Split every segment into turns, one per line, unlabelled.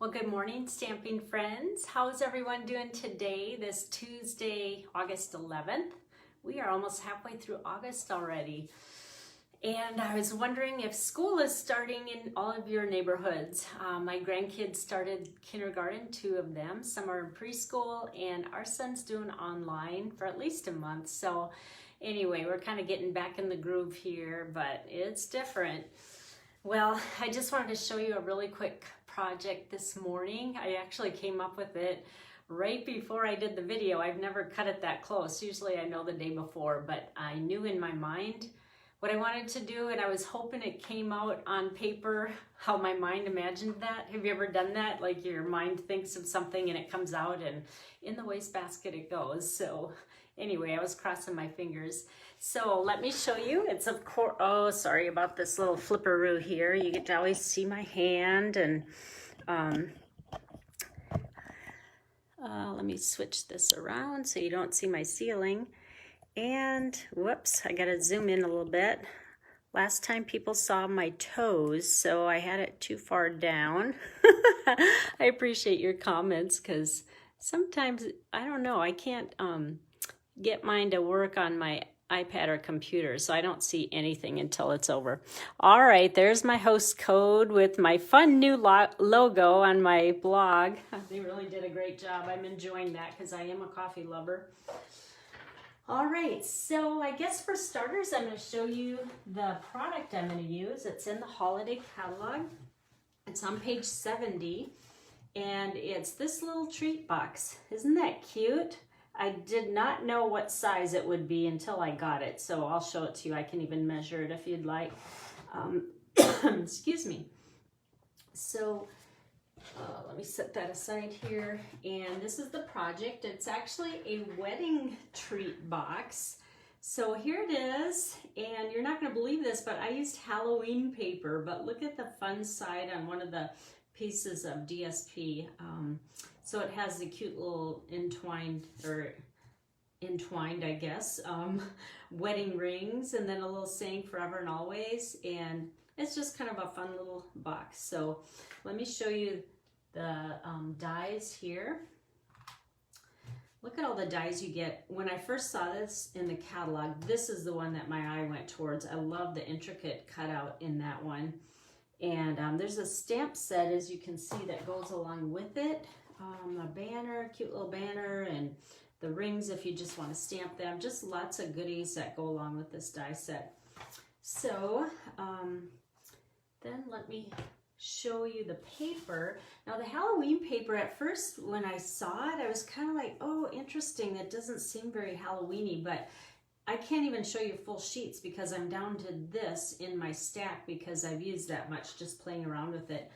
Well, good morning, stamping friends. How's everyone doing today, this Tuesday, August 11th? We are almost halfway through August already. And I was wondering if school is starting in all of your neighborhoods. My grandkids started kindergarten, 2 of them. Some are in preschool, and our son's doing online for at least a month. So anyway, we're kind of getting back in the groove here, but it's different. Well, I just wanted to show you a really quick project this morning. I actually came up with it right before I did the video. I've never cut it that close. Usually I know the day before, but I knew in my mind what I wanted to do, and I was hoping it came out on paper how my mind imagined that. Have you ever done that? Like your mind thinks of something and it comes out and in the wastebasket it goes. So anyway, I was crossing my fingers. So let me show you. It's of course, oh, sorry about this little flipperoo here. You get to always see my hand, and let me switch this around so you don't see my ceiling. And whoops, I gotta zoom in a little bit. Last time people saw my toes, so I had it too far down. I appreciate your comments, because sometimes, I don't know, I can't get mine to work on my iPad or computer, so I don't see anything until it's over. All right, there's my host code with my fun new logo on my blog. They really did a great job. I'm enjoying that because I am a coffee lover. All right, so I guess for starters, I'm going to show you the product I'm going to use. It's in the holiday catalog. It's on page 70, and it's this little treat box. Isn't that cute? I did not know what size it would be until I got it, so I'll show it to you. I can even measure it if you'd like. Excuse me. So let me set that aside here, and this is the project. It's actually a wedding treat box. So here it is, and you're not going to believe this, but I used Halloween paper, but look at the fun side on one of the pieces of DSP. So it has the cute little entwined, I guess, wedding rings, and then a little saying forever and always, and it's just kind of a fun little box. So let me show you the dies here. Look at all the dies you get. When I first saw this in the catalog, this is the one that my eye went towards. I love the intricate cutout in that one. And there's a stamp set, as you can see, that goes along with it. A banner, cute little banner, and the rings if you just want to stamp them. Just lots of goodies that go along with this die set. So then let me show you the paper. Now the Halloween paper, at first when I saw it, I was kind of like, oh, interesting. That doesn't seem very Halloween-y, but I can't even show you full sheets because I'm down to this in my stack because I've used that much just playing around with it.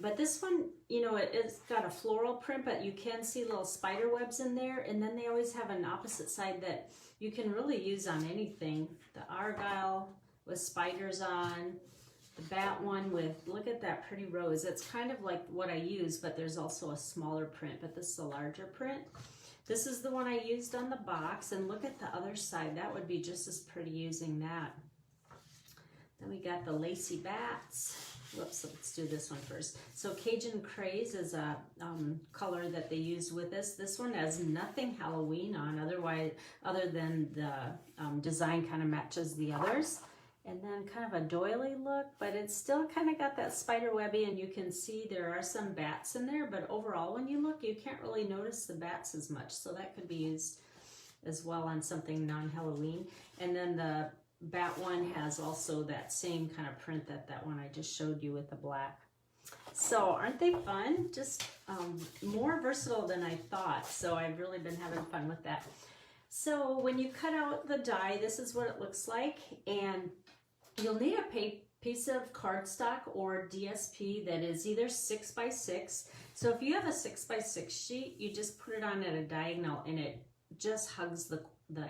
But this one, you know, it's got a floral print, but you can see little spider webs in there. And then they always have an opposite side that you can really use on anything. The Argyle with spiders on, the bat one with, look at that pretty rose. It's kind of like what I use, but there's also a smaller print, but this is a larger print. This is the one I used on the box, and look at the other side. That would be just as pretty using that. Then we got the Lacy Bats. Whoops, let's do this one first. So Cajun Craze is a color that they used with this. This one has nothing Halloween on, other than the design kind of matches the others. And then kind of a doily look, but it's still kind of got that spider webby, and you can see there are some bats in there, but overall when you look, you can't really notice the bats as much. So that could be used as well on something non-Halloween. And then the bat one has also that same kind of print that one I just showed you with the black. So aren't they fun? Just more versatile than I thought. So I've really been having fun with that. So when you cut out the die, this is what it looks like. And you'll need a piece of cardstock or DSP that is either 6x6. So if you have a 6x6 sheet, you just put it on at a diagonal and it just hugs the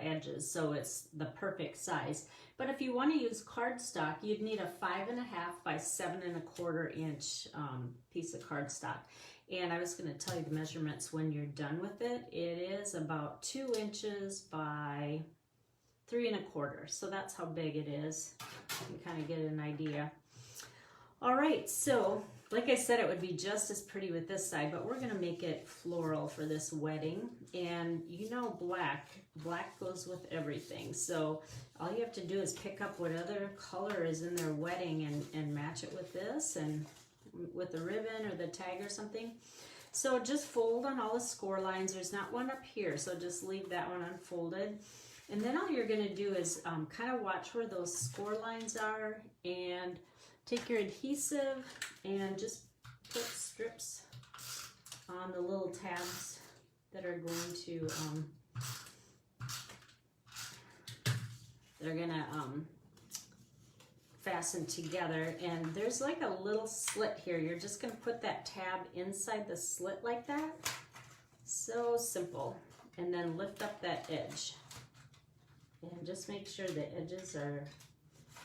edges, so it's the perfect size. But if you want to use cardstock, you'd need a 5.5 by 7.25 inch piece of cardstock. And I was going to tell you the measurements when you're done with it. It is about 2 inches by 3.25, so that's how big it is. You can kind of get an idea. All right, so like I said, it would be just as pretty with this side, but we're gonna make it floral for this wedding. And you know, black goes with everything. So all you have to do is pick up what other color is in their wedding and match it with this and with the ribbon or the tag or something. So just fold on all the score lines. There's not one up here, so just leave that one unfolded. And then all you're gonna do is kind of watch where those score lines are and take your adhesive and just put strips on the little tabs that are going to, fasten together. And there's like a little slit here. You're just gonna put that tab inside the slit like that. So simple. And then lift up that edge. And just make sure the edges are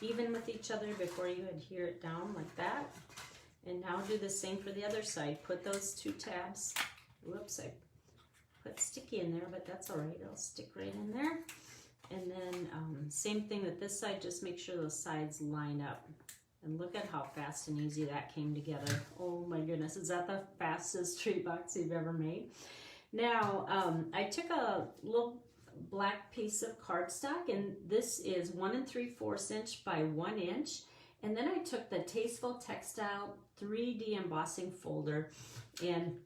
even with each other before you adhere it down like that. And now do the same for the other side. Put those two tabs. Whoops, I put sticky in there, but that's all right. It'll stick right in there. And then same thing with this side. Just make sure those sides line up. And look at how fast and easy that came together. Oh my goodness, is that the fastest tree box you've ever made? Now, I took a little black piece of cardstock, and this is 1 3/4 inch by 1 inch. And then I took the Tasteful Textile 3D embossing folder, and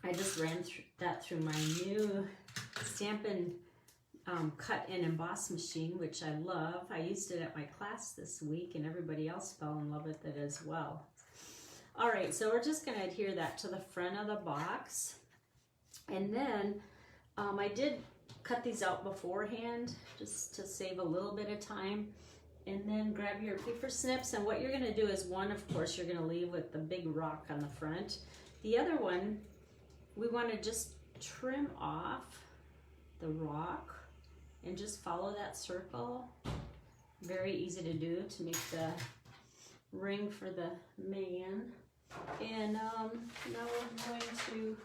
I just ran that through my new Stampin' Cut and Emboss machine, which I love. I used it at my class this week, and everybody else fell in love with it as well. All right, so we're just going to adhere that to the front of the box. And then I did cut these out beforehand just to save a little bit of time. And then grab your paper snips, and what you're going to do is one, of course, you're going to leave with the big rock on the front. The other one, we want to just trim off the rock and just follow that circle. Very easy to do to make the ring for the man. And now we're going to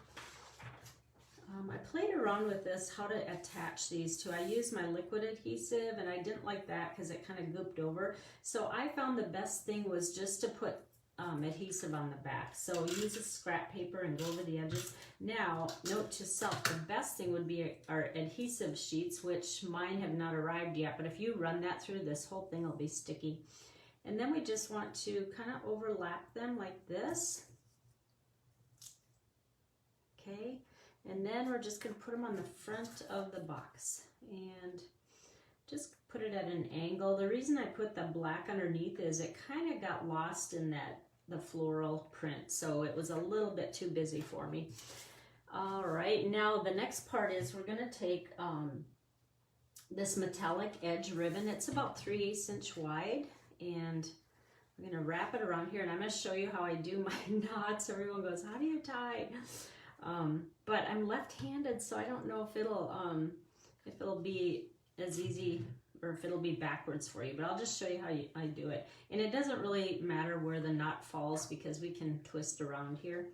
I played around with this, how to attach these two. I used my liquid adhesive, and I didn't like that because it kind of gooped over. So I found the best thing was just to put adhesive on the back. So use a scrap paper and go over the edges. Now, note to self, the best thing would be our adhesive sheets, which mine have not arrived yet. But if you run that through, this whole thing will be sticky. And then we just want to kind of overlap them like this. Okay. And then we're just going to put them on the front of the box and just put it at an angle. The reason I put the black underneath is it kind of got lost in the floral print, so it was a little bit too busy for me. All right, now the next part is we're going to take this metallic edge ribbon. It's about 3/8 inch wide, and I'm going to wrap it around here, and I'm going to show you how I do my knots. Everyone goes, how do you tie? But I'm left-handed, so I don't know if it'll be as easy or if it'll be backwards for you, but I'll just show you how I do it. And it doesn't really matter where the knot falls because we can twist around here.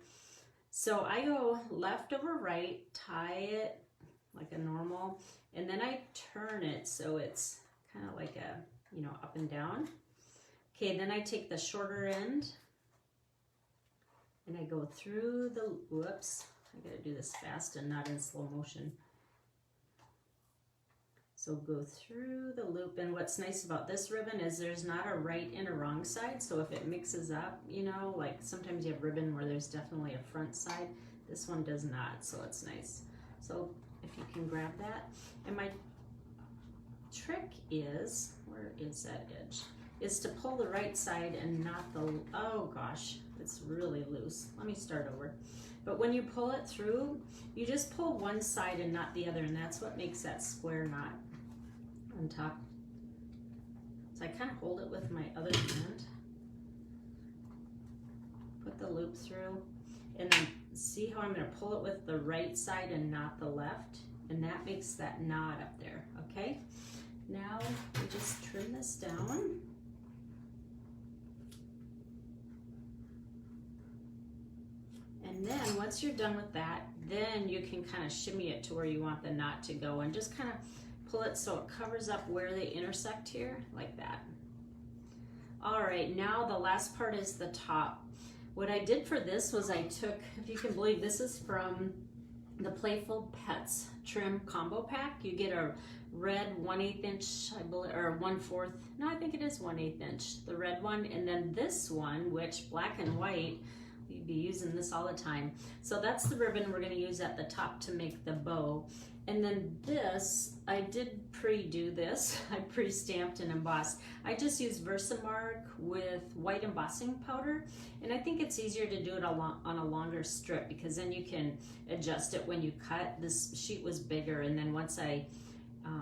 So I go left over right, tie it like a normal, and then I turn it so it's kind of like a, up and down. Okay, then I take the shorter end and I go through the, whoops, I gotta do this fast and not in slow motion. So go through the loop, and what's nice about this ribbon is there's not a right and a wrong side, so if it mixes up, like sometimes you have ribbon where there's definitely a front side, this one does not, so it's nice. So if you can grab that, and my trick is, where is that edge? Is to pull the right side and not the, oh gosh, it's really loose. Let me start over. But when you pull it through, you just pull one side and not the other, and that's what makes that square knot on top. So I kind of hold it with my other hand, put the loop through, and then see how I'm going to pull it with the right side and not the left, and that makes that knot up there, okay? Now we just trim this down. And then once you're done with that, then you can kind of shimmy it to where you want the knot to go and just kind of pull it so it covers up where they intersect here, like that. All right, now the last part is the top. What I did for this was I took, if you can believe, this is from the Playful Pets Trim Combo Pack. You get a red 1/8 inch, I believe, or 1/4, no, I think it is 1/8 inch, the red one, and then this one, which black and white, you'd be using this all the time. So that's the ribbon we're gonna use at the top to make the bow. And then this, I did pre-do this. I pre-stamped and embossed. I just used Versamark with white embossing powder. And I think it's easier to do it on a longer strip because then you can adjust it when you cut. This sheet was bigger, and then once I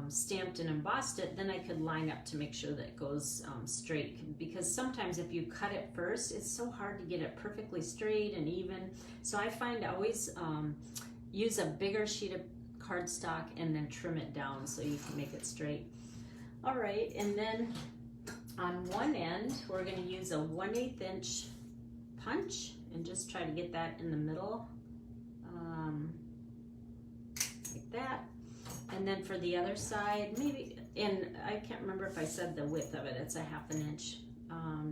stamped and embossed it, then I could line up to make sure that it goes straight. Because sometimes if you cut it first, it's so hard to get it perfectly straight and even. So I find I always use a bigger sheet of cardstock and then trim it down so you can make it straight. All right, and then on one end, we're gonna use a 1/8 inch punch and just try to get that in the middle, like that. And then for the other side, maybe, and I can't remember if I said the width of it, it's a 1/2 inch.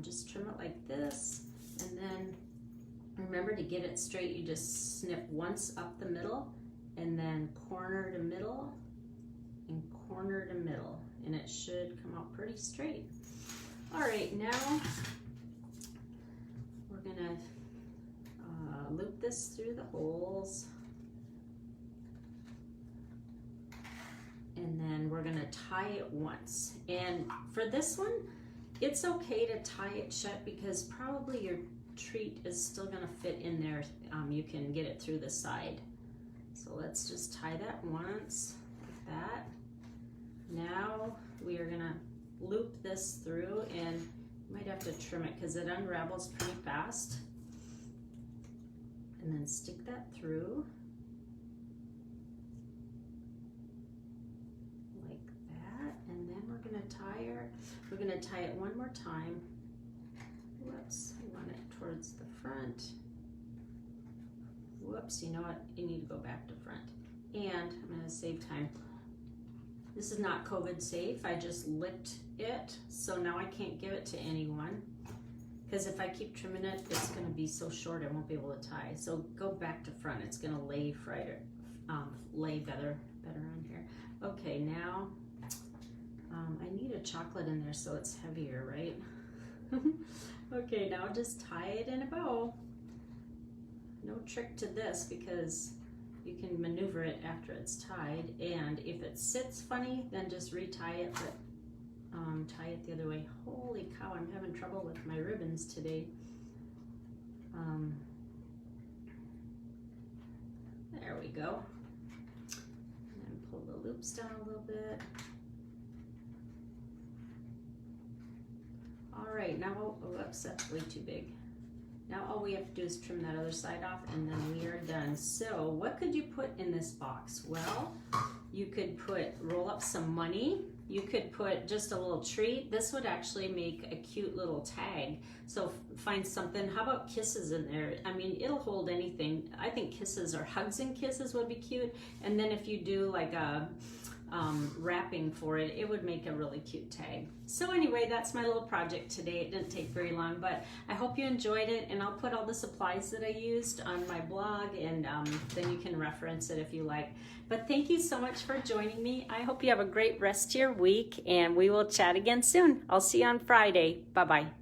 Just trim it like this, and then remember to get it straight, you just snip once up the middle, and then corner to middle, and corner to middle, and it should come out pretty straight. All right, now we're gonna loop this through the holes, and then we're gonna tie it once. And for this one, it's okay to tie it shut because probably your treat is still gonna fit in there. You can get it through the side. So let's just tie that once, like that. Now we are gonna loop this through, and you might have to trim it because it unravels pretty fast. And then stick that through, like that. And then we're gonna tie it one more time. Whoops, I want it towards the front. Whoops, you know what? You need to go back to front. And I'm gonna save time. This is not COVID safe. I just licked it, so now I can't give it to anyone. Because if I keep trimming it, it's gonna be so short I won't be able to tie. So go back to front. It's gonna lay lay better on here. Okay, now I need a chocolate in there so it's heavier, right? Okay, now just tie it in a bow. No trick to this because you can maneuver it after it's tied, and if it sits funny, then just retie it, but tie it the other way. Holy cow, I'm having trouble with my ribbons today. There we go. And pull the loops down a little bit. All right, now, whoops, that's way too big. Now all we have to do is trim that other side off, and then we are done. So what could you put in this box? Well, you could roll up some money. You could put just a little treat. This would actually make a cute little tag. So find something. How about kisses in there? I mean, it'll hold anything. I think kisses or hugs and kisses would be cute. And then if you do like a wrapping for it, it would make a really cute tag. So anyway, that's my little project today. It didn't take very long, but I hope you enjoyed it, and I'll put all the supplies that I used on my blog, and then you can reference it if you like. But thank you so much for joining me. I hope you have a great rest of your week, and we will chat again soon. I'll see you on Friday. Bye-bye.